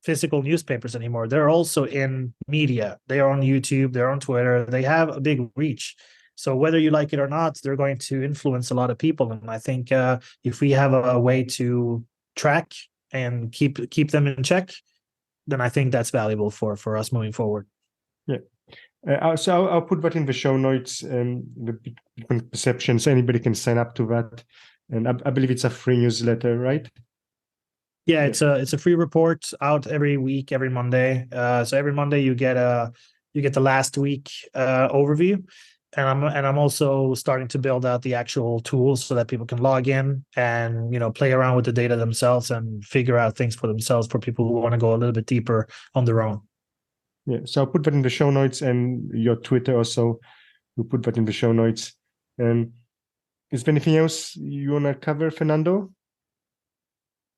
physical newspapers anymore. They're also in media. They are on YouTube. They're on Twitter. They have a big reach. So whether you like it or not, they're going to influence a lot of people. And I think if we have a way to track and keep them in check, then I think that's valuable for us moving forward. Yeah. So I'll put that in the show notes, the Bitcoin perception, so anybody can sign up to that. And I believe it's a free newsletter, right? Yeah, it's a free report out every week, every Monday. So every Monday you get the last week overview, and I'm also starting to build out the actual tools so that people can log in and play around with the data themselves and figure out things for themselves, for people who want to go a little bit deeper on their own. Yeah, so I'll put that in the show notes, and your Twitter also. We'll put that in the show notes. Is there anything else you want to cover, Fernando?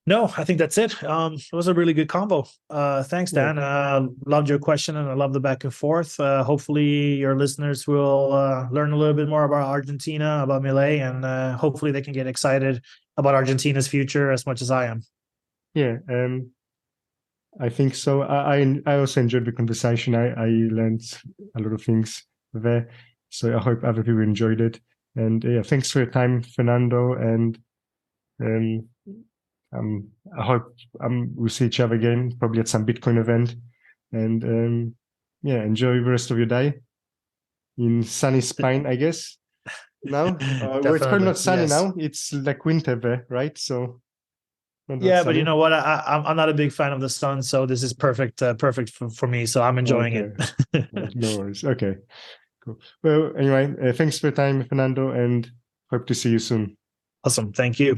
No, I think that's it. It was a really good combo. Thanks, Dan. Loved your question, and I love the back and forth. Hopefully your listeners will learn a little bit more about Argentina, about Milei, and hopefully they can get excited about Argentina's future as much as I am. Yeah, I think so. I also enjoyed the conversation. I learned a lot of things there. So I hope other people enjoyed it. And yeah, thanks for your time, Fernando. And I hope we'll see each other again, probably at some Bitcoin event. And yeah, enjoy the rest of your day in sunny Spain, I guess. Now, where it's probably not sunny now. It's like winter there, right? So. Yeah, but you know what? I'm not a big fan of the sun, so this is perfect for me. So I'm enjoying it. No worries. Okay, cool. Well, anyway, thanks for your time, Fernando, and hope to see you soon. Awesome. Thank you.